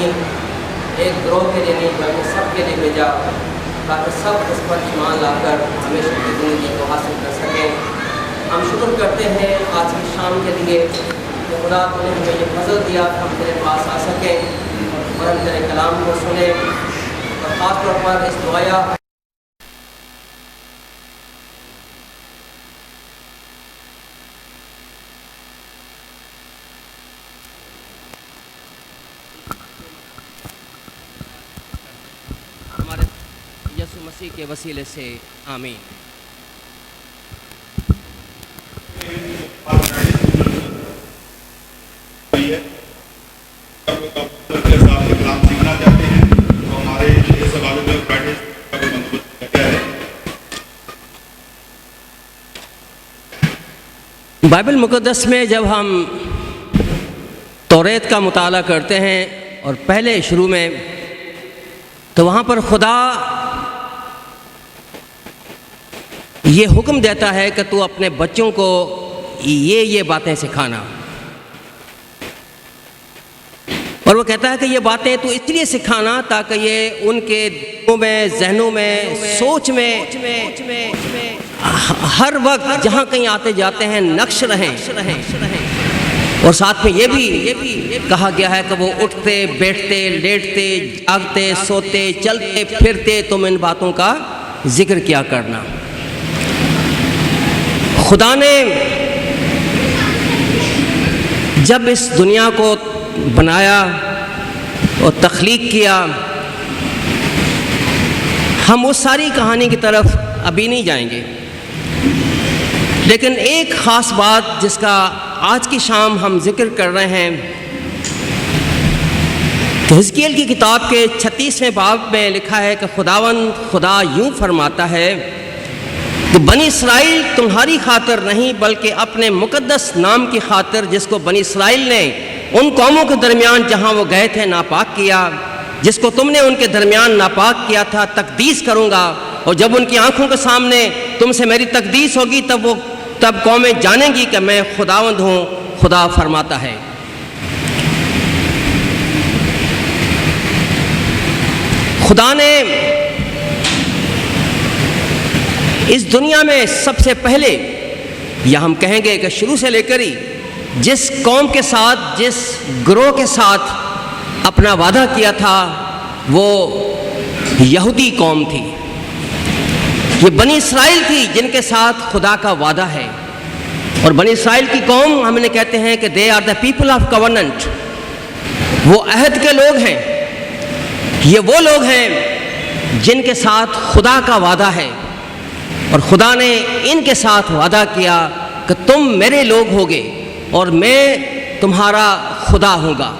ایک گروہ کے لیے نہیں بلکہ سب کے لیے بھیجا تاکہ سب اس پر ایمان لا کر ہمیشہ کی زندگی کو حاصل کر سکیں۔ ہم شکر کرتے ہیں آج کی شام کے لیے کہ خدا تو نے ہمیں یہ فضل دیا کہ ہم تیرے پاس آ سکیں اور ہم تیرے کلام کو سنیں، اور خاص طور پر اس دعایا ہمارے یسوع مسیح کے وسیلے سے آمین۔ بائبل مقدس میں جب ہم توریت کا مطالعہ کرتے ہیں اور پہلے شروع میں، تو وہاں پر خدا یہ حکم دیتا ہے کہ تو اپنے بچوں کو یہ باتیں سکھانا، اور وہ کہتا ہے کہ یہ باتیں تو اس لیے سکھانا تاکہ یہ ان کے دلوں میں، ذہنوں میں، سوچ میں ہر وقت جہاں کہیں آتے جاتے ہیں نقش رہیں۔ اور ساتھ میں یہ بھی کہا گیا ہے کہ وہ اٹھتے، بیٹھتے، لیٹتے، جاگتے، سوتے، چلتے پھرتے تم ان باتوں کا ذکر کیا کرنا۔ خدا نے جب اس دنیا کو بنایا اور تخلیق کیا، ہم اس ساری کہانی کی طرف ابھی نہیں جائیں گے، لیکن ایک خاص بات جس کا آج کی شام ہم ذکر کر رہے ہیں کہ حزقیل کی کتاب کے 36ویں باب میں لکھا ہے کہ خدا یوں فرماتا ہے کہ بنی اسرائیل تمہاری خاطر نہیں بلکہ اپنے مقدس نام کی خاطر، جس کو بنی اسرائیل نے ان قوموں کے درمیان جہاں وہ گئے تھے ناپاک کیا، جس کو تم نے ان کے درمیان ناپاک کیا تھا، تقدیس کروں گا، اور جب ان کی آنکھوں کے سامنے تم سے میری تقدیس ہوگی تب قومیں جانیں گی کہ میں خداوند ہوں، خدا فرماتا ہے۔ خدا نے اس دنیا میں سب سے پہلے، یا ہم کہیں گے کہ شروع سے لے کر ہی، جس قوم کے ساتھ، جس گروہ کے ساتھ اپنا وعدہ کیا تھا وہ یہودی قوم تھی۔ یہ بنی اسرائیل تھی جن کے ساتھ خدا کا وعدہ ہے، اور بنی اسرائیل کی قوم ہم نے کہتے ہیں کہ they are the people of covenant, وہ عہد کے لوگ ہیں، یہ وہ لوگ ہیں جن کے ساتھ خدا کا وعدہ ہے، اور خدا نے ان کے ساتھ وعدہ کیا کہ تم میرے لوگ ہوگے اور میں تمہارا خدا ہوں گا۔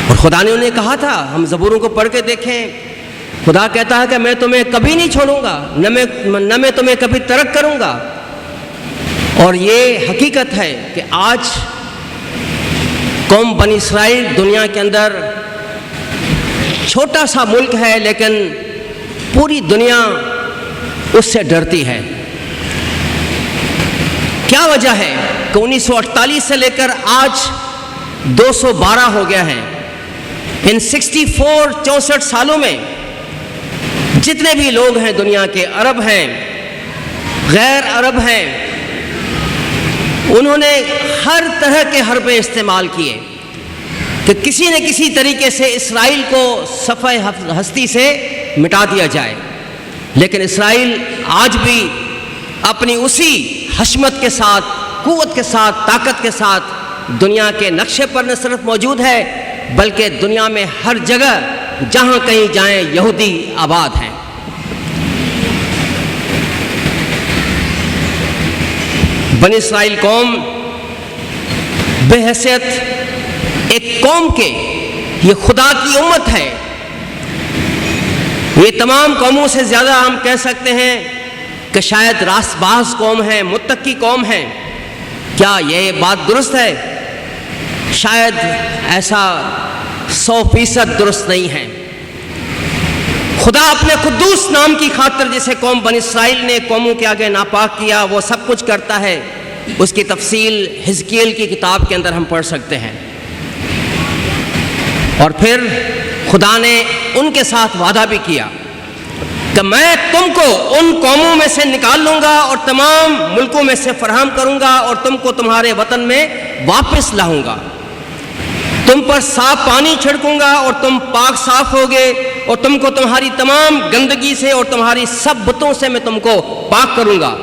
اور خدا نے انہیں کہا تھا، ہم زبوروں کو پڑھ کے دیکھیں، خدا کہتا ہے کہ میں تمہیں کبھی نہیں چھوڑوں گا، نہ میں تمہیں کبھی ترک کروں گا۔ اور یہ حقیقت ہے کہ آج قوم بنی اسرائیل دنیا کے اندر چھوٹا سا ملک ہے، لیکن پوری دنیا اس سے ڈرتی ہے۔ کیا وجہ ہے کہ 1948 سے لے کر آج 212 ہو گیا ہے، ان 64 سالوں میں جتنے بھی لوگ ہیں دنیا کے، عرب ہیں، غیر عرب ہیں، انہوں نے ہر طرح کے حربے استعمال کیے کہ کسی نہ کسی طریقے سے اسرائیل کو صفحہ ہستی سے مٹا دیا جائے، لیکن اسرائیل آج بھی اپنی اسی حشمت کے ساتھ، قوت کے ساتھ، طاقت کے ساتھ دنیا کے نقشے پر نہ صرف موجود ہے بلکہ دنیا میں ہر جگہ جہاں کہیں جائیں یہودی آباد ہیں۔ بنی اسرائیل قوم بحیثیت ایک قوم کے، یہ خدا کی امت ہے، یہ تمام قوموں سے زیادہ ہم کہہ سکتے ہیں کہ شاید راست باز قوم ہے، متقی قوم ہے۔ کیا یہ بات درست ہے؟ شاید ایسا 100% درست نہیں ہے۔ خدا اپنے قدوس نام کی خاطر جسے قوم بنی اسرائیل نے قوموں کے آگے ناپاک کیا، وہ سب کچھ کرتا ہے۔ اس کی تفصیل حزقیل کی کتاب کے اندر ہم پڑھ سکتے ہیں۔ اور پھر خدا نے ان کے ساتھ وعدہ بھی کیا کہ میں تم کو ان قوموں میں سے نکال لوں گا اور تمام ملکوں میں سے فراہم کروں گا اور تم کو تمہارے وطن میں واپس لاؤں گا، تم پر صاف پانی چھڑکوں گا اور تم پاک صاف ہوگے، اور تم کو تمہاری تمام گندگی سے اور تمہاری سب بتوں سے میں تم کو پاک کروں گا،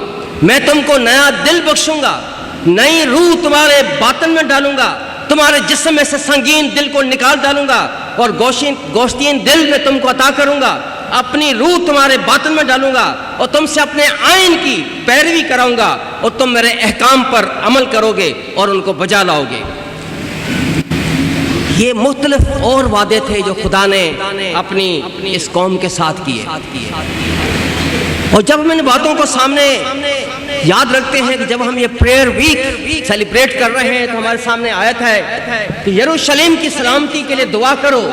میں تم کو نیا دل بخشوں گا، نئی روح تمہارے باطن میں ڈالوں گا، تمہارے جسم میں سے سنگین دل کو نکال ڈالوں گا اور گوشتین دل میں تم کو عطا کروں گا، اپنی روح تمہارے باطن میں ڈالوں گا اور تم سے اپنے آئین کی پیروی کراؤں گا اور تم میرے احکام پر عمل کرو گے اور ان کو بجا لاؤ گے۔ یہ مختلف اور وعدے تھے جو خدا نے اپنی اس قوم کے ساتھ کیے، اور جب ہم ان باتوں کو سامنے یاد رکھتے ہیں کہ جب ہم یہ پریئر ویک سیلیبریٹ کر رہے ہیں تو ہمارے سامنے آیت ہے کہ یروشلم کی سلامتی کے لیے دعا کرو،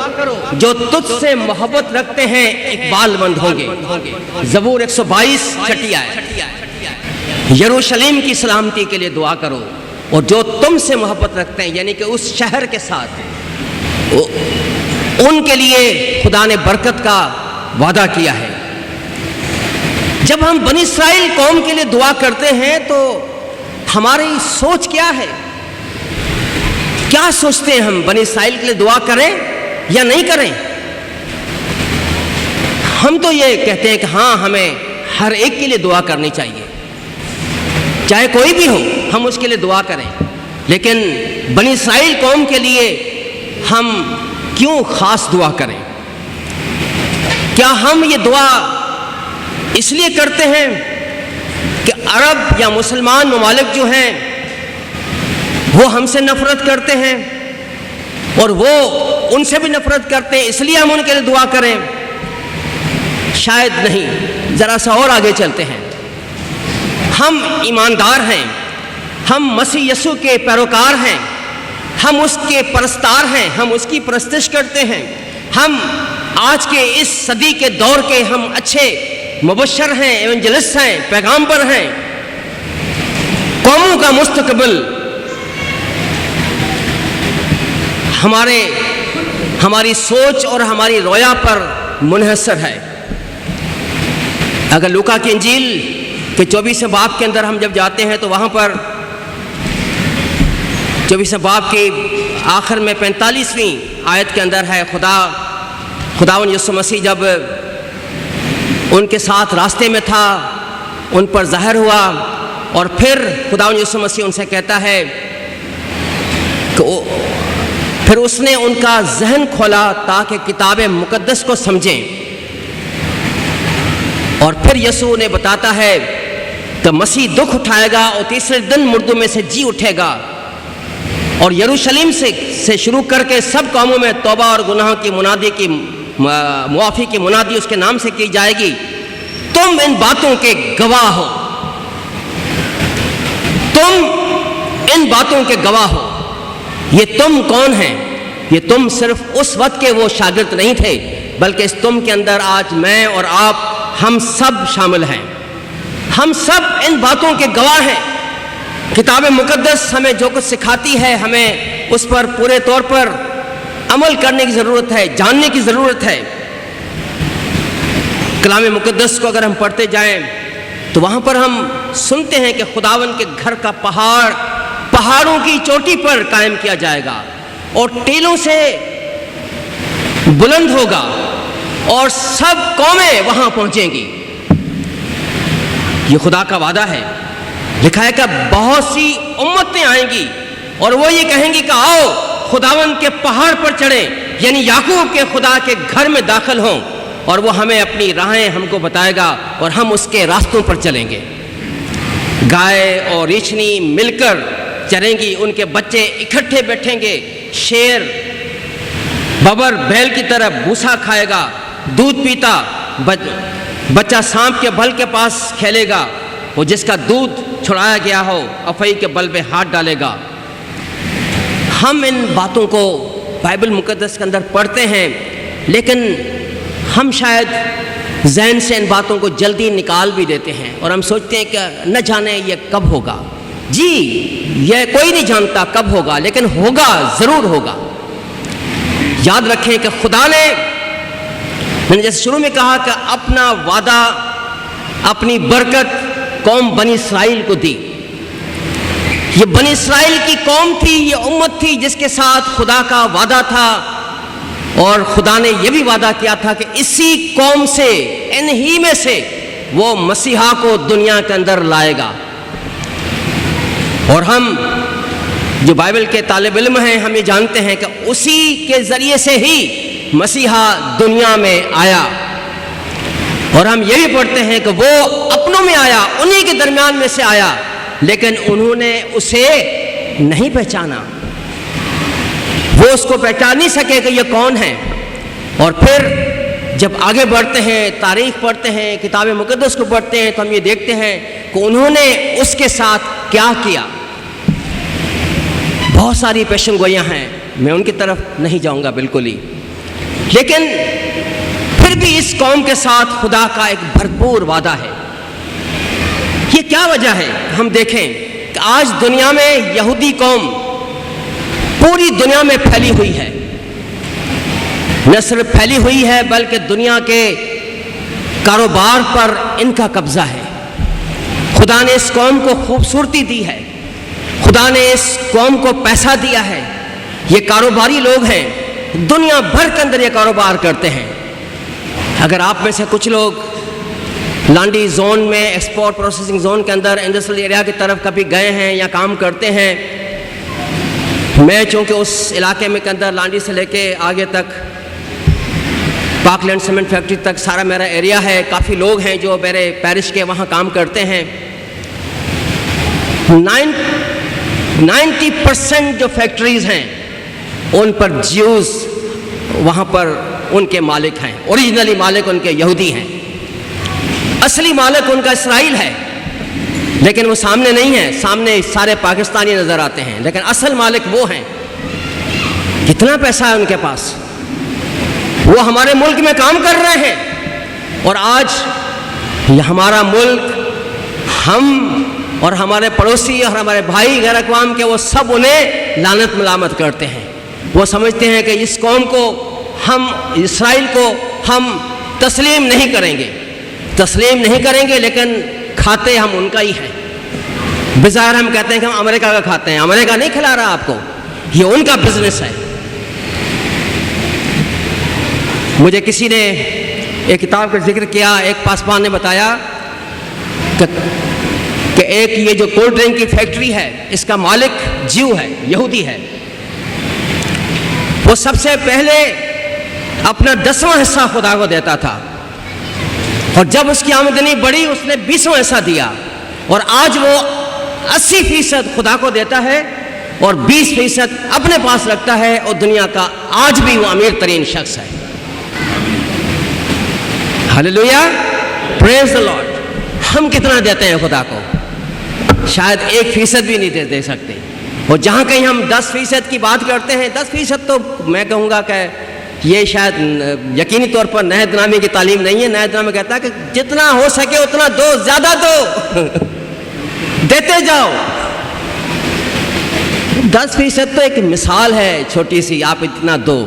جو تجھ سے محبت رکھتے ہیں اقبال مند ہوں گے۔ زبور 122 چھٹی آیت، یروشلم کی سلامتی کے لیے دعا کرو اور جو تم سے محبت رکھتے ہیں، یعنی کہ اس شہر کے ساتھ، ان کے لیے خدا نے برکت کا وعدہ کیا ہے۔ جب ہم بنی اسرائیل قوم کے لیے دعا کرتے ہیں تو ہماری سوچ کیا ہے؟ کیا سوچتے ہیں ہم؟ بنی اسرائیل کے لیے دعا کریں یا نہیں کریں؟ ہم تو یہ کہتے ہیں کہ ہاں، ہمیں ہر ایک کے لیے دعا کرنی چاہیے، چاہے کوئی بھی ہو ہم اس کے لیے دعا کریں، لیکن بنی اسرائیل قوم کے لیے ہم کیوں خاص دعا کریں؟ کیا ہم یہ دعا اس لیے کرتے ہیں کہ عرب یا مسلمان ممالک جو ہیں وہ ہم سے نفرت کرتے ہیں اور وہ ان سے بھی نفرت کرتے ہیں، اس لیے ہم ان کے لیے دعا کریں؟ شاید نہیں۔ ذرا سا اور آگے چلتے ہیں۔ ہم ایماندار ہیں، ہم مسیح یسوع کے پیروکار ہیں، ہم اس کے پرستار ہیں، ہم اس کی پرستش کرتے ہیں، ہم آج کے اس صدی کے دور کے ہم اچھے مبشر ہیں، ایونجلسٹ ہیں، پیغامبر ہیں، قوموں کا مستقبل ہماری سوچ اور ہماری رویا پر منحصر ہے۔ اگر لوکا کی انجیل کے 24 باب کے اندر ہم جب جاتے ہیں تو وہاں پر 24 باب کے آخر میں 45ویں آیت کے اندر ہے، خداوند یسوع مسیح جب ان کے ساتھ راستے میں تھا، ان پر ظاہر ہوا، اور پھر خداوند یسوع مسیح ان سے کہتا ہے کہ پھر اس نے ان کا ذہن کھولا تاکہ کتاب مقدس کو سمجھیں، اور پھر یسوع نے بتاتا ہے کہ مسیح دکھ اٹھائے گا اور تیسرے دن مردوں میں سے جی اٹھے گا، اور یروشلم سے شروع کر کے سب قوموں میں توبہ اور گناہ کی منادی کی معافی کی منادی اس کے نام سے کی جائے گی۔ تم ان باتوں کے گواہ ہو، تم ان باتوں کے گواہ ہو۔ یہ تم کون ہیں؟ یہ تم صرف اس وقت کے وہ شاگرد نہیں تھے، بلکہ اس تم کے اندر آج میں اور آپ ہم سب شامل ہیں۔ ہم سب ان باتوں کے گواہ ہیں۔ کتاب مقدس ہمیں جو کچھ سکھاتی ہے، ہمیں اس پر پورے طور پر عمل کرنے کی ضرورت ہے، جاننے کی ضرورت ہے۔ کلام مقدس کو اگر ہم پڑھتے جائیں تو وہاں پر ہم سنتے ہیں کہ خداوند کے گھر کا پہاڑوں کی چوٹی پر قائم کیا جائے گا اور ٹیلوں سے بلند ہوگا اور سب قومیں وہاں پہنچیں گی۔ یہ خدا کا وعدہ ہے۔ لکھا ہے کہ بہت سی امتیں آئیں گی اور وہ یہ کہیں گی کہ آؤ خداوند کے پہاڑ پر چڑھیں، یعنی یعقوب کے خدا کے گھر میں داخل ہوں، اور وہ ہمیں اپنی راہیں ہم کو بتائے گا اور ہم اس کے راستوں پر چلیں گے۔ گائے اور ریچھنی مل کر چریں گی، ان کے بچے اکٹھے بیٹھیں گے، شیر ببر بیل کی طرح بھوسا کھائے گا، دودھ پیتا بچہ سانپ کے بل کے پاس کھیلے گا، وہ جس کا دودھ چھڑایا گیا ہو افعی کے بل پہ ہاتھ ڈالے گا۔ ہم ان باتوں کو بائبل مقدس کے اندر پڑھتے ہیں، لیکن ہم شاید ذہن سے ان باتوں کو جلدی نکال بھی دیتے ہیں اور ہم سوچتے ہیں کہ نہ جانے یہ کب ہوگا۔ جی، یہ کوئی نہیں جانتا کب ہوگا، لیکن ہوگا، ضرور ہوگا۔ یاد رکھیں کہ خدا نے، میں نے جیسے شروع میں کہا کہ اپنا وعدہ، اپنی برکت قوم بنی اسرائیل کو دی۔ یہ بنی اسرائیل کی قوم تھی، یہ امت تھی جس کے ساتھ خدا کا وعدہ تھا، اور خدا نے یہ بھی وعدہ کیا تھا کہ اسی قوم سے، انہی میں سے وہ مسیحا کو دنیا کے اندر لائے گا۔ اور ہم جو بائبل کے طالب علم ہیں، ہم یہ جانتے ہیں کہ اسی کے ذریعے سے ہی مسیحا دنیا میں آیا، اور ہم یہ بھی پڑھتے ہیں کہ وہ اپنوں میں آیا، انہی کے درمیان میں سے آیا، لیکن انہوں نے اسے نہیں پہچانا، وہ اس کو پہچان نہیں سکے کہ یہ کون ہے۔ اور پھر جب آگے بڑھتے ہیں، تاریخ پڑھتے ہیں، کتاب مقدس کو پڑھتے ہیں، تو ہم یہ دیکھتے ہیں کہ انہوں نے اس کے ساتھ کیا کیا۔ بہت ساری پیشن گوئیاں ہیں، میں ان کی طرف نہیں جاؤں گا بالکل ہی، لیکن پھر بھی اس قوم کے ساتھ خدا کا ایک بھرپور وعدہ ہے۔ یہ کیا وجہ ہے؟ ہم دیکھیں کہ آج دنیا میں یہودی قوم پوری دنیا میں پھیلی ہوئی ہے، نہ صرف پھیلی ہوئی ہے بلکہ دنیا کے کاروبار پر ان کا قبضہ ہے۔ خدا نے اس قوم کو خوبصورتی دی ہے، خدا نے اس قوم کو پیسہ دیا ہے، یہ کاروباری لوگ ہیں، دنیا بھر کے اندر یہ کاروبار کرتے ہیں۔ اگر آپ میں سے کچھ لوگ لانڈی زون میں، ایکسپورٹ پروسیسنگ زون کے اندر، انڈسٹریل ایریا کی طرف کبھی گئے ہیں یا کام کرتے ہیں، میں چونکہ اس علاقے میں کے اندر لانڈی سے لے کے آگے تک پاک لینڈ سیمنٹ فیکٹری تک سارا میرا ایریا ہے، کافی لوگ ہیں جو میرے پیرش کے وہاں کام کرتے ہیں۔ 90% جو فیکٹریز ہیں ان پر جیوز وہاں پر ان کے مالک ہیں، اوریجنلی مالک ان کے یہودی ہیں، اصلی مالک ان کا اسرائیل ہے، لیکن وہ سامنے نہیں ہے، سامنے سارے پاکستانی نظر آتے ہیں، لیکن اصل مالک وہ ہیں۔ کتنا پیسہ ہے ان کے پاس، وہ ہمارے ملک میں کام کر رہے ہیں، اور آج یہ ہمارا ملک، ہم اور ہمارے پڑوسی اور ہمارے بھائی غیر اقوام کے، وہ سب انہیں لعنت ملامت کرتے ہیں۔ وہ سمجھتے ہیں کہ اس قوم کو، ہم اسرائیل کو ہم تسلیم نہیں کریں گے، لیکن کھاتے ہم ان کا ہی ہیں۔ بظاہر ہم کہتے ہیں کہ ہم امریکہ کا کھاتے ہیں، امریکہ نہیں کھلا رہا آپ کو، یہ ان کا بزنس ہے۔ مجھے کسی نے ایک کتاب کا ذکر کیا، ایک پاسبان نے بتایا کہ ایک یہ جو کولڈ ڈرنک کی فیکٹری ہے، اس کا مالک جیو ہے، یہودی ہے، وہ سب سے پہلے اپنا 10واں حصہ خدا کو دیتا تھا، اور جب اس کی آمدنی بڑھی اس نے 20واں حصہ دیا، اور آج وہ 80% خدا کو دیتا ہے اور 20% اپنے پاس رکھتا ہے، اور دنیا کا آج بھی وہ امیر ترین شخص ہے۔ ہاللیلویا، پریز دی لارڈ۔ ہم کتنا دیتے ہیں خدا کو؟ شاید 1% بھی نہیں دے سکتے، اور جہاں کہیں ہم 10% کی بات کرتے ہیں، 10% تو میں کہوں گا کہ یہ شاید یقینی طور پر نہج نامی کی تعلیم نہیں ہے۔ نہج نامہ کہتا ہے کہ جتنا ہو سکے اتنا دو، زیادہ دو، دیتے جاؤ۔ 10% تو ایک مثال ہے چھوٹی سی، آپ اتنا دو،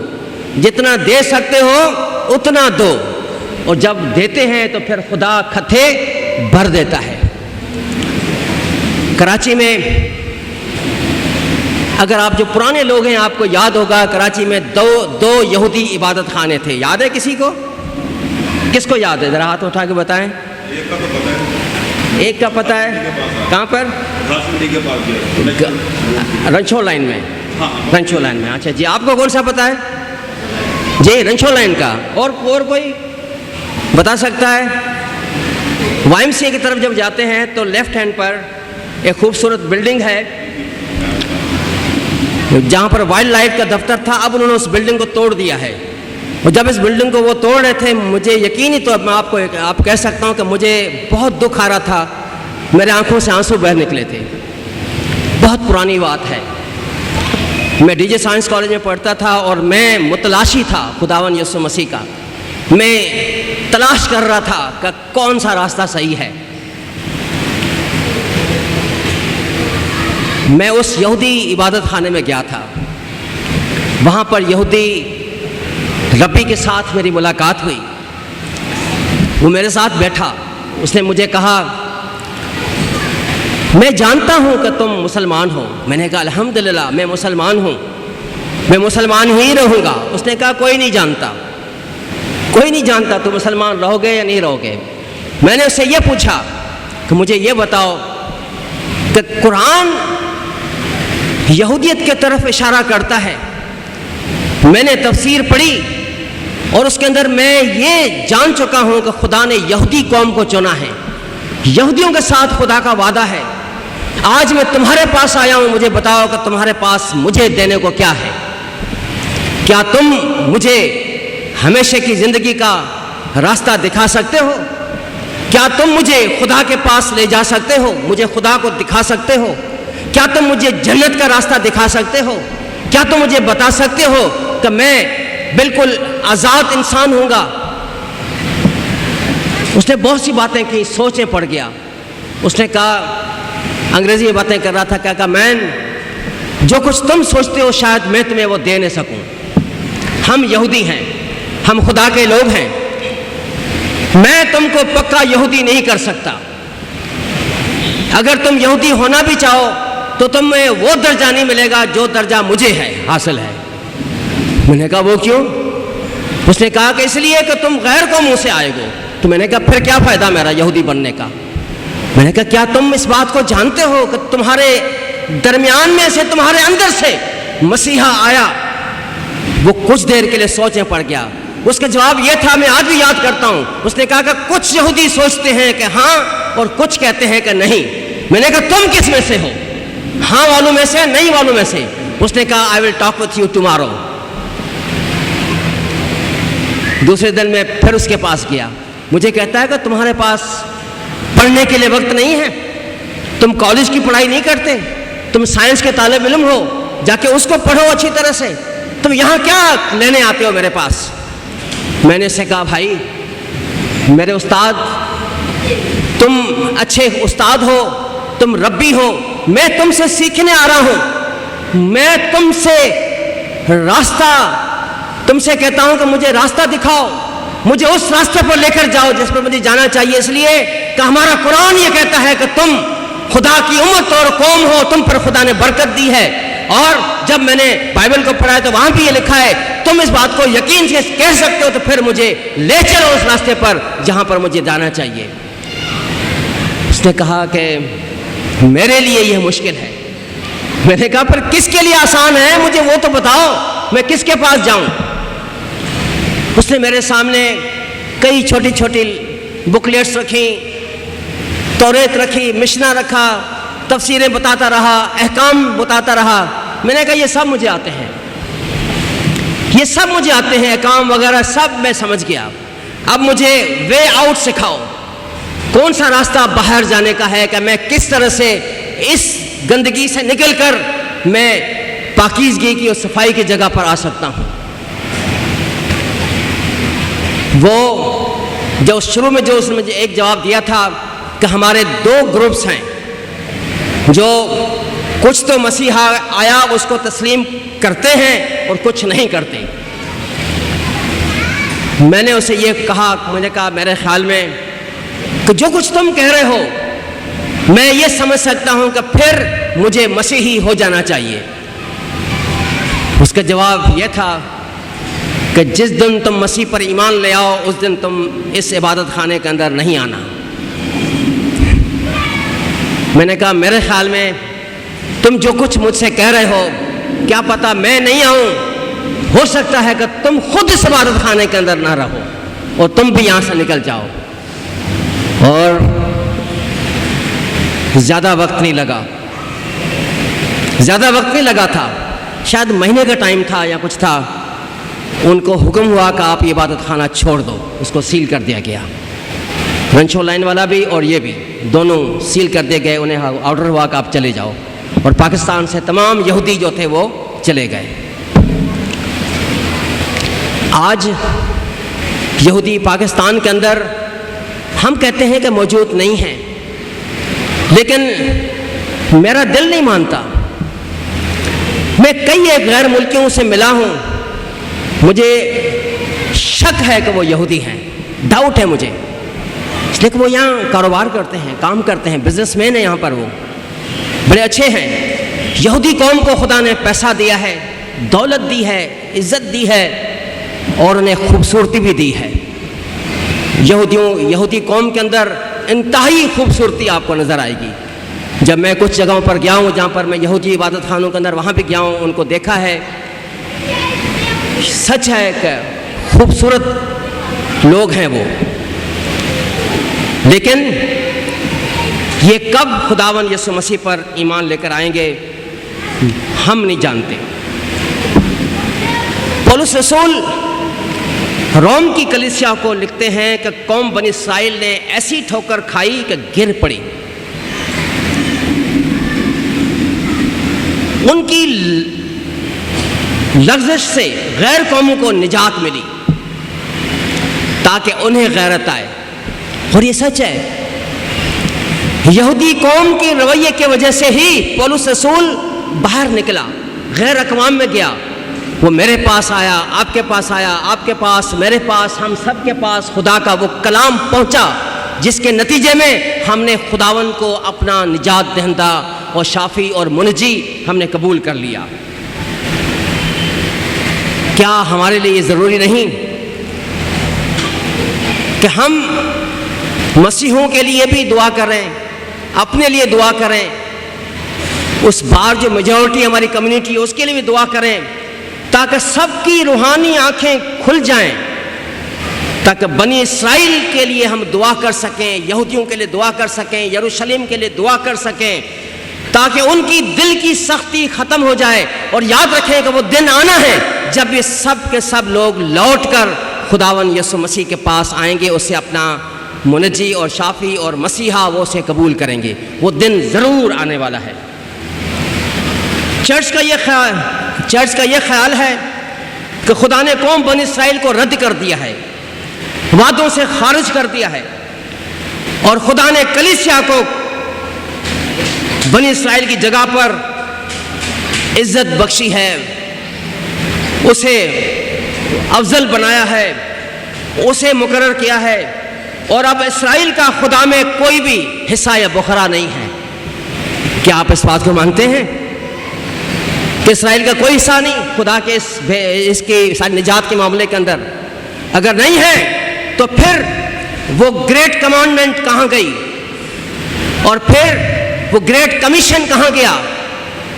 جتنا دے سکتے ہو اتنا دو، اور جب دیتے ہیں تو پھر خدا کھتے بھر دیتا ہے۔ کراچی میں اگر آپ جو پرانے لوگ ہیں آپ کو یاد ہوگا، کراچی میں دو یہودی عبادت خانے تھے، یاد ہے کسی کو؟ کس کو یاد ہے؟ ذرا ہاتھ اٹھا کے بتائیں۔ ایک کا تو پتہ ہے، ایک کا پتہ ہے، کہاں پر؟ رنچو لائن میں، رنچو لائن میں۔ اچھا جی، آپ کو کون سا پتہ ہے؟ جی رنچو لائن کا۔ اور کوئی بتا سکتا ہے؟ YMCA کی طرف جب جاتے ہیں تو لیفٹ ہینڈ پر ایک خوبصورت بلڈنگ ہے جہاں پر وائلڈ لائف کا دفتر تھا، اب انہوں نے اس بلڈنگ کو توڑ دیا ہے، اور جب اس بلڈنگ کو وہ توڑ رہے تھے، مجھے یقینی طور پر میں آپ کہہ سکتا ہوں کہ مجھے بہت دکھ آ رہا تھا، میرے آنکھوں سے آنسو بہہ نکلے تھے۔ بہت پرانی بات ہے، میں DJ سائنس کالج میں پڑھتا تھا، اور میں متلاشی تھا خداوند یسوع مسیح کا، میں تلاش کر رہا تھا کہ کون سا راستہ صحیح ہے۔ میں اس یہودی عبادت خانے میں گیا تھا، وہاں پر یہودی ربی کے ساتھ میری ملاقات ہوئی. وہ میرے ساتھ بیٹھا. اس نے مجھے کہا میں جانتا ہوں کہ تم مسلمان ہو. میں نے کہا الحمدللہ میں مسلمان ہوں, میں مسلمان ہی رہوں گا. اس نے کہا کوئی نہیں جانتا, کوئی نہیں جانتا تم مسلمان رہو گے یا نہیں رہو گے. میں نے اس سے یہ پوچھا کہ مجھے یہ بتاؤ کہ قرآن یہودیت کے طرف اشارہ کرتا ہے. میں نے تفسیر پڑھی اور اس کے اندر میں یہ جان چکا ہوں کہ خدا نے یہودی قوم کو چنا ہے, یہودیوں کے ساتھ خدا کا وعدہ ہے. آج میں تمہارے پاس آیا ہوں, مجھے بتاؤ کہ تمہارے پاس مجھے دینے کو کیا ہے. کیا تم مجھے ہمیشہ کی زندگی کا راستہ دکھا سکتے ہو؟ کیا تم مجھے خدا کے پاس لے جا سکتے ہو, مجھے خدا کو دکھا سکتے ہو؟ کیا تم مجھے جنت کا راستہ دکھا سکتے ہو؟ کیا تم مجھے بتا سکتے ہو کہ میں بالکل آزاد انسان ہوں گا؟ اس نے بہت سی باتیں کی, سوچیں پڑ گیا. اس نے کہا, انگریزی میں باتیں کر رہا تھا, کہا مین جو کچھ تم سوچتے ہو شاید میں تمہیں وہ دے نہ سکوں. ہم یہودی ہیں, ہم خدا کے لوگ ہیں, میں تم کو پکا یہودی نہیں کر سکتا. اگر تم یہودی ہونا بھی چاہو تو تمہیں وہ درجہ نہیں ملے گا جو درجہ مجھے ہے حاصل ہے. میں نے کہا وہ کیوں؟ اس نے کہا کہ اس لیے کہ تم غیر قوموں سے آئے ہو. تو میں نے کہا پھر کیا فائدہ میرا یہودی بننے کا؟ میں نے کہا کیا تم اس بات کو جانتے ہو کہ تمہارے درمیان میں سے, تمہارے اندر سے مسیحا آیا؟ وہ کچھ دیر کے لیے سوچیں پڑ گیا. اس کا جواب یہ تھا, میں آج بھی یاد کرتا ہوں. اس نے کہا کہ کچھ یہودی سوچتے ہیں کہ ہاں اور کچھ کہتے ہیں کہ نہیں. میں نے کہا تم کس میں سے ہو, ہاں والوں میں سے نہیں والوں میں سے؟ اس نے کہا I will talk with you tomorrow. دوسرے دن میں پھر اس کے پاس گیا. مجھے کہتا ہے کہ تمہارے پاس پڑھنے کے لیے وقت نہیں ہے, تم کالج کی پڑھائی نہیں کرتے, تم سائنس کے طالب علم ہو, جا کے اس کو پڑھو اچھی طرح سے, تم یہاں کیا لینے آتے ہو میرے پاس؟ میں نے اس سے کہا بھائی میرے استاد, تم اچھے استاد ہو, تم ربی ہو, میں تم سے سیکھنے آ رہا ہوں. میں تم سے راستہ, تم سے کہتا ہوں کہ مجھے راستہ دکھاؤ, مجھے اس راستے پر لے کر جاؤ جس پر مجھے جانا چاہیے. اس لیے کہ ہمارا قرآن یہ کہتا ہے کہ تم خدا کی امت اور قوم ہو, تم پر خدا نے برکت دی ہے. اور جب میں نے بائبل کو پڑھا ہے تو وہاں بھی یہ لکھا ہے, تم اس بات کو یقین سے کہہ سکتے ہو تو پھر مجھے لے چلو اس راستے پر جہاں پر مجھے جانا چاہیے. اس نے کہا کہ میرے لیے یہ مشکل ہے. میں نے کہا پر کس کے لیے آسان ہے, مجھے وہ تو بتاؤ, میں کس کے پاس جاؤں؟ اس نے میرے سامنے کئی چھوٹی چھوٹی بکلیٹس رکھیں, توریت رکھی, مشنا رکھا, تفسیریں بتاتا رہا, احکام بتاتا رہا. میں نے کہا یہ سب مجھے آتے ہیں, یہ سب مجھے آتے ہیں, احکام وغیرہ سب میں سمجھ گیا. اب مجھے وے آؤٹ سکھاؤ, کون سا راستہ باہر جانے کا ہے کہ میں کس طرح سے اس گندگی سے نکل کر میں پاکیزگی کی اور صفائی کی جگہ پر آ سکتا ہوں. وہ جو شروع میں جو اس نے مجھے ایک جواب دیا تھا کہ ہمارے دو گروپس ہیں, جو کچھ تو مسیحا آیا اس کو تسلیم کرتے ہیں اور کچھ نہیں کرتے. میں نے اسے یہ کہا, میں نے کہا میرے خیال میں کہ جو کچھ تم کہہ رہے ہو میں یہ سمجھ سکتا ہوں کہ پھر مجھے مسیحی ہو جانا چاہیے. اس کا جواب یہ تھا کہ جس دن تم مسیح پر ایمان لے آؤ اس دن تم اس عبادت خانے کے اندر نہیں آنا. میں نے کہا میرے خیال میں تم جو کچھ مجھ سے کہہ رہے ہو کیا پتہ میں نہیں آؤں, ہو سکتا ہے کہ تم خود اس عبادت خانے کے اندر نہ رہو اور تم بھی یہاں سے نکل جاؤ. اور زیادہ وقت نہیں لگا, زیادہ وقت نہیں لگا تھا, شاید مہینے کا ٹائم تھا یا کچھ تھا. ان کو حکم ہوا کہ آپ یہ عبادت خانہ چھوڑ دو, اس کو سیل کر دیا گیا. رنچو لائن والا بھی اور یہ بھی دونوں سیل کر دیے گئے. انہیں آرڈر ہوا کہ آپ چلے جاؤ, اور پاکستان سے تمام یہودی جو تھے وہ چلے گئے. آج یہودی پاکستان کے اندر ہم کہتے ہیں کہ موجود نہیں ہیں, لیکن میرا دل نہیں مانتا. میں کئی ایک غیر ملکیوں سے ملا ہوں, مجھے شک ہے کہ وہ یہودی ہیں، ڈاؤٹ ہے مجھے، اس لیے کہ وہ یہاں کاروبار کرتے ہیں، کام کرتے ہیں، بزنس مین ہیں، یہاں پر وہ بڑے اچھے ہیں۔ یہودی قوم کو خدا نے پیسہ دیا ہے، دولت دی ہے، عزت دی ہے، اور انہیں خوبصورتی بھی دی ہے۔ یہودی قوم کے اندر انتہائی خوبصورتی آپ کو نظر آئے گی۔ جب میں کچھ جگہوں پر گیا ہوں جہاں پر میں یہودی عبادت خانوں کے اندر وہاں بھی گیا ہوں، ان کو دیکھا ہے، سچ ہے کہ خوبصورت لوگ ہیں وہ، لیکن یہ کب خداوند یسوع مسیح پر ایمان لے کر آئیں گے ہم نہیں جانتے۔ پولس رسول روم کی کلیسیا کو لکھتے ہیں کہ قوم بنی اسرائیل نے ایسی ٹھوکر کھائی کہ گر پڑی، ان کی لغزش سے غیر قوموں کو نجات ملی تاکہ انہیں غیرت آئے، اور یہ سچ ہے۔ یہودی قوم کے رویے کی وجہ سے ہی پولس رسول باہر نکلا، غیر اقوام میں گیا، وہ میرے پاس آیا، آپ کے پاس آیا، آپ کے پاس، میرے پاس، ہم سب کے پاس خدا کا وہ کلام پہنچا جس کے نتیجے میں ہم نے خداوند کو اپنا نجات دہندہ اور شافی اور منجی ہم نے قبول کر لیا۔ کیا ہمارے لیے یہ ضروری نہیں کہ ہم مسیحوں کے لیے بھی دعا کریں، اپنے لیے دعا کریں، اس بار جو میجورٹی ہماری کمیونٹی ہے اس کے لیے بھی دعا کریں، تاکہ سب کی روحانی آنکھیں کھل جائیں، تاکہ بنی اسرائیل کے لیے ہم دعا کر سکیں، یہودیوں کے لیے دعا کر سکیں، یروشلم کے لیے دعا کر سکیں، تاکہ ان کی دل کی سختی ختم ہو جائے۔ اور یاد رکھیں کہ وہ دن آنا ہے جب یہ سب کے سب لوگ لوٹ کر خداوند یسوع مسیح کے پاس آئیں گے، اسے اپنا منجی اور شافی اور مسیحا وہ اسے قبول کریں گے۔ وہ دن ضرور آنے والا ہے۔ چرچ کا یہ خیال ہے کہ خدا نے قوم بنی اسرائیل کو رد کر دیا ہے، وعدوں سے خارج کر دیا ہے، اور خدا نے کلیسیا کو بنی اسرائیل کی جگہ پر عزت بخشی ہے، اسے افضل بنایا ہے، اسے مقرر کیا ہے، اور اب اسرائیل کا خدا میں کوئی بھی حصہ یا بخرا نہیں ہے۔ کیا آپ اس بات کو مانتے ہیں کہ اسرائیل کا کوئی حصہ نہیں خدا کے اس کی نجات کے معاملے کے اندر؟ اگر نہیں ہے تو پھر وہ گریٹ کمانڈمنٹ کہاں گئی، اور پھر وہ گریٹ کمیشن کہاں گیا؟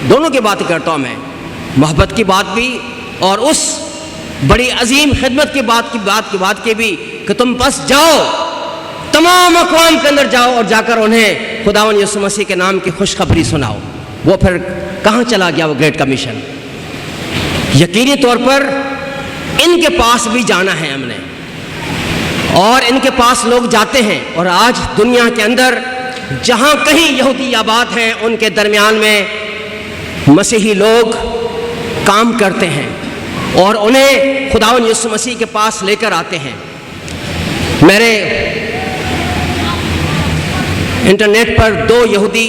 دونوں کی بات کرتا ہوں میں، محبت کی بات بھی اور اس بڑی عظیم خدمت کی بات کی بھی کہ تم بس جاؤ، تمام اقوام کے اندر جاؤ اور جا کر انہیں خداوند یسوع مسیح کے نام کی خوشخبری سناؤ۔ وہ پھر کہاں چلا گیا وہ گریٹ کمیشن؟ یقینی طور پر ان کے پاس بھی جانا ہے ہم نے، اور ان کے پاس لوگ جاتے ہیں، اور آج دنیا کے اندر جہاں کہیں یہودی آباد ہیں ان کے درمیان میں مسیحی لوگ کام کرتے ہیں اور انہیں خداوند یسوع مسیح کے پاس لے کر آتے ہیں۔ میرے انٹرنیٹ پر 2 یہودی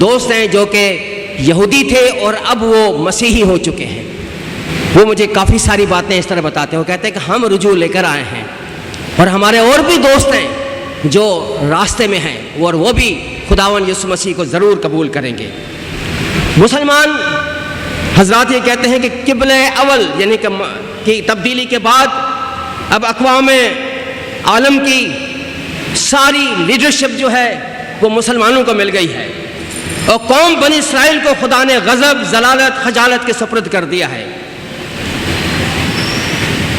دوست ہیں جو کہ یہودی تھے اور اب وہ مسیحی ہو چکے ہیں۔ وہ مجھے کافی ساری باتیں اس طرح بتاتے ہیں، وہ کہتے ہیں کہ ہم رجوع لے کر آئے ہیں، اور ہمارے اور بھی دوست ہیں جو راستے میں ہیں اور وہ بھی خداوند یسوع مسیح کو ضرور قبول کریں گے۔ مسلمان حضرات یہ کہتے ہیں کہ قبلہ اول یعنی کہ تبدیلی کے بعد اب اقوام عالم کی ساری لیڈرشپ جو ہے وہ مسلمانوں کو مل گئی ہے، اور قوم بنی اسرائیل کو خدا نے غضب، ذلالت، خجالت کے سپرد کر دیا ہے۔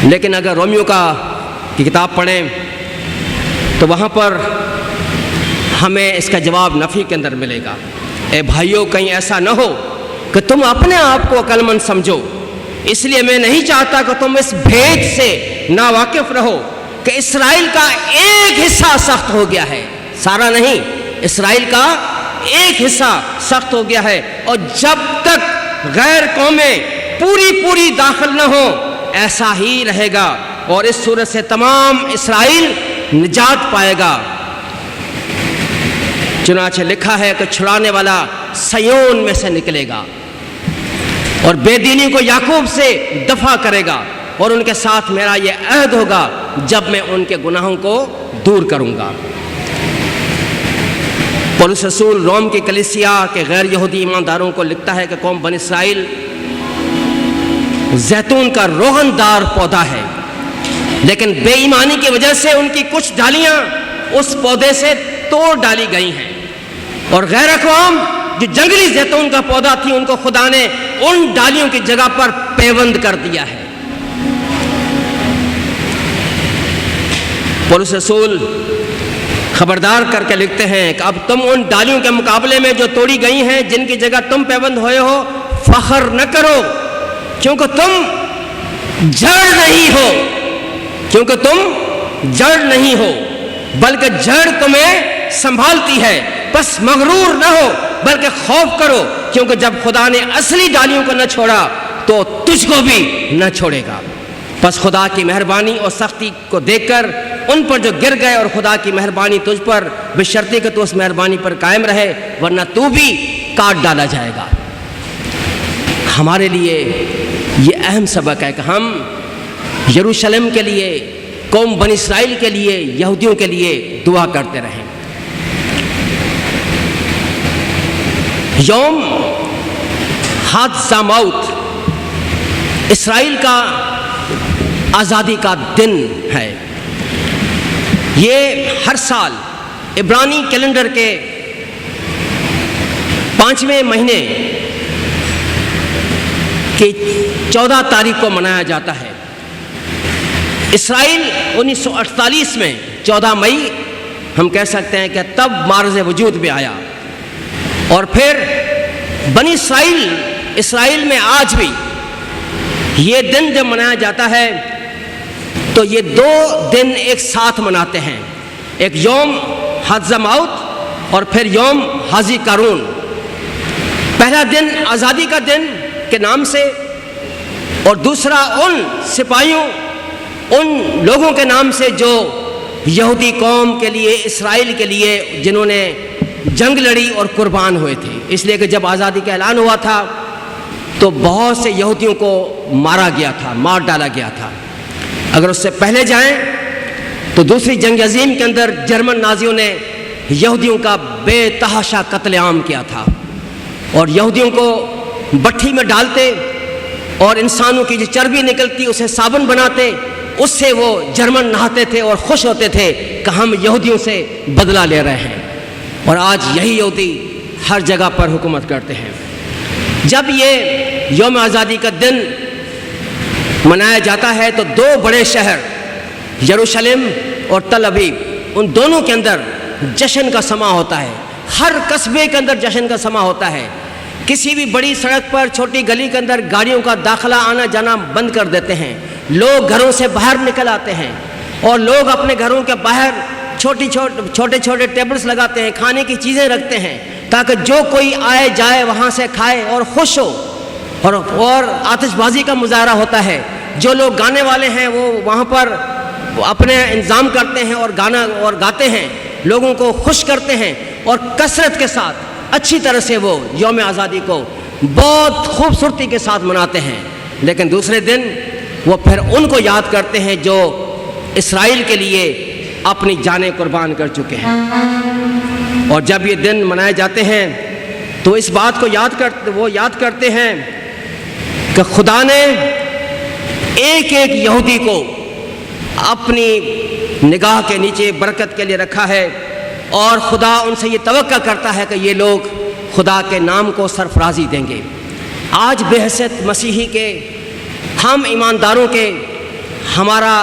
لیکن اگر رومیو کی کتاب پڑھیں تو وہاں پر ہمیں اس کا جواب نفی کے اندر ملے گا۔ اے بھائیوں، کہیں ایسا نہ ہو کہ تم اپنے آپ کو عقل مند سمجھو، اس لیے میں نہیں چاہتا کہ تم اس بھید سے ناواقف رہو کہ اسرائیل کا ایک حصہ سخت ہو گیا ہے، سارا نہیں، اسرائیل کا ایک حصہ سخت ہو گیا ہے، اور جب تک غیر قومیں پوری داخل نہ ہو ایسا ہی رہے گا، اور اس صورت سے تمام اسرائیل نجات پائے گا۔ چنانچہ لکھا ہے کہ چھڑانے والا سیون میں سے نکلے گا اور بے دینی کو یعقوب سے دفع کرے گا، اور ان کے ساتھ میرا یہ عہد ہوگا جب میں ان کے گناہوں کو دور کروں گا۔ پولس رسول روم کی کلیسیا کے غیر یہودی ایمانداروں کو لکھتا ہے کہ قوم بنی اسرائیل زیتون کا روغن دار پودا ہے، لیکن بے ایمانی کی وجہ سے ان کی کچھ ڈالیاں اس پودے سے توڑ ڈالی گئی ہیں، اور غیر اقوام جو جنگلی زیتون کا پودا تھی ان کو خدا نے ان ڈالیوں کی جگہ پر پیوند کر دیا ہے۔ پولس رسول خبردار کر کے لکھتے ہیں کہ اب تم ان ڈالیوں کے مقابلے میں جو توڑی گئی ہیں جن کی جگہ تم پیوند ہوئے ہو فخر نہ کرو، کیونکہ تم جڑ نہیں ہو بلکہ جڑ تمہیں سنبھالتی ہے۔ بس مغرور نہ ہو بلکہ خوف کرو، کیونکہ جب خدا نے اصلی ڈالیوں کو نہ چھوڑا تو تجھ کو بھی نہ چھوڑے گا۔ بس خدا کی مہربانی اور سختی کو دیکھ کر ان پر جو گر گئے، اور خدا کی مہربانی تجھ پر بشرطے کہ تو اس مہربانی پر قائم رہے، ورنہ تو بھی کاٹ ڈالا جائے گا۔ ہمارے لیے یہ اہم سبق ہے کہ ہم یروشلم کے لیے، قوم بنی اسرائیل کے لیے، یہودیوں کے لیے دعا کرتے رہیں۔ یوم حاتزاماوت اسرائیل کا آزادی کا دن ہے۔ یہ ہر سال عبرانی کیلنڈر کے 5ویں مہینے کی 14 تاریخ کو منایا جاتا ہے۔ اسرائیل 1948 میں 14 مئی ہم کہہ سکتے ہیں کہ تب معرض وجود میں آیا، اور پھر بنی اسرائیل میں آج بھی یہ دن جب منایا جاتا ہے تو یہ 2 دن ایک ساتھ مناتے ہیں، ایک یوم حاتزاماوت اور پھر یوم حازی کارون۔ پہلا دن آزادی کا دن کے نام سے، اور دوسرا ان سپاہیوں، ان لوگوں کے نام سے جو یہودی قوم کے لیے، اسرائیل کے لیے جنہوں نے جنگ لڑی اور قربان ہوئے تھے۔ اس لیے کہ جب آزادی کا اعلان ہوا تھا تو بہت سے یہودیوں کو مار ڈالا گیا تھا۔ اگر اس سے پہلے جائیں تو دوسری جنگ عظیم کے اندر جرمن نازیوں نے یہودیوں کا بے تحاشا قتل عام کیا تھا، اور یہودیوں کو بٹھی میں ڈالتے اور انسانوں کی جو چربی نکلتی اسے صابن بناتے، اس سے وہ جرمن نہاتے تھے اور خوش ہوتے تھے کہ ہم یہودیوں سے بدلہ لے رہے ہیں، اور آج یہی یہودی ہر جگہ پر حکومت کرتے ہیں۔ جب یہ یوم آزادی کا دن منایا جاتا ہے تو 2 بڑے شہر یروشلم اور تل ابیب، ان دونوں کے اندر جشن کا سماں ہوتا ہے۔ ہر قصبے کے اندر جشن کا سماں ہوتا ہے۔ کسی بھی بڑی سڑک پر، چھوٹی گلی کے اندر گاڑیوں کا داخلہ آنا جانا بند کر دیتے ہیں، لوگ گھروں سے باہر نکل آتے ہیں، اور لوگ اپنے گھروں کے باہر چھوٹے چھوٹے ٹیبلز لگاتے ہیں، کھانے کی چیزیں رکھتے ہیں تاکہ جو کوئی آئے جائے وہاں سے کھائے اور خوش ہو، اور آتش بازی کا مظاہرہ ہوتا ہے۔ جو لوگ گانے والے ہیں وہ وہاں پر اپنے انتظام کرتے ہیں اور گاتے ہیں، لوگوں کو خوش کرتے ہیں، اور کثرت کے ساتھ اچھی طرح سے وہ یوم آزادی کو بہت خوبصورتی کے ساتھ مناتے ہیں۔ لیکن دوسرے دن وہ پھر ان کو یاد کرتے ہیں جو اسرائیل کے لیے اپنی جانیں قربان کر چکے ہیں۔ اور جب یہ دن منائے جاتے ہیں تو اس بات کو یاد کرتے ہیں کہ خدا نے ایک ایک یہودی کو اپنی نگاہ کے نیچے برکت کے لیے رکھا ہے، اور خدا ان سے یہ توقع کرتا ہے کہ یہ لوگ خدا کے نام کو سرفرازی دیں گے۔ آج بے حیثیت مسیحی کے، ہم ایمانداروں کے، ہمارا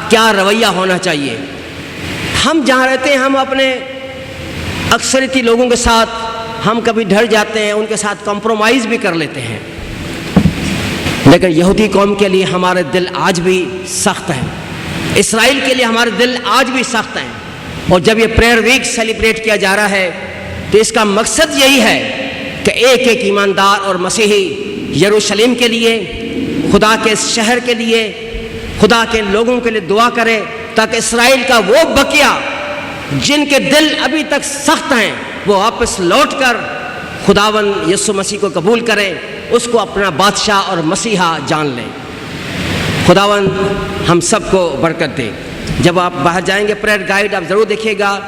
کیا رویہ ہونا چاہیے؟ ہم جہاں رہتے ہیں ہم اپنے اکثریتی لوگوں کے ساتھ ہم کبھی ڈر جاتے ہیں، ان کے ساتھ کمپرومائز بھی کر لیتے ہیں، لیکن یہودی قوم کے لیے ہمارے دل آج بھی سخت ہیں، اسرائیل کے لیے ہمارے دل آج بھی سخت ہیں۔ اور جب یہ پریئر ویک سیلیبریٹ کیا جا رہا ہے تو اس کا مقصد یہی ہے کہ ایک ایک ایماندار اور مسیحی یروشلم کے لیے، خدا کے شہر کے لیے، خدا کے لوگوں کے لیے دعا کرے تاکہ اسرائیل کا وہ بقیہ جن کے دل ابھی تک سخت ہیں وہ واپس لوٹ کر خداوند یسوع مسیح کو قبول کریں، اس کو اپنا بادشاہ اور مسیحا جان لیں۔ خداوند ہم سب کو برکت دے. جب آپ باہر جائیں گے پریئر گائیڈ آپ ضرور دیکھیے گا.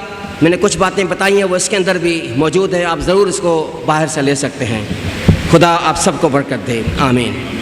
میں نے کچھ باتیں بتائی ہیں وہ اس کے اندر بھی موجود ہے. آپ ضرور اس کو باہر سے لے سکتے ہیں. خدا آپ سب کو برکت دے. آمین.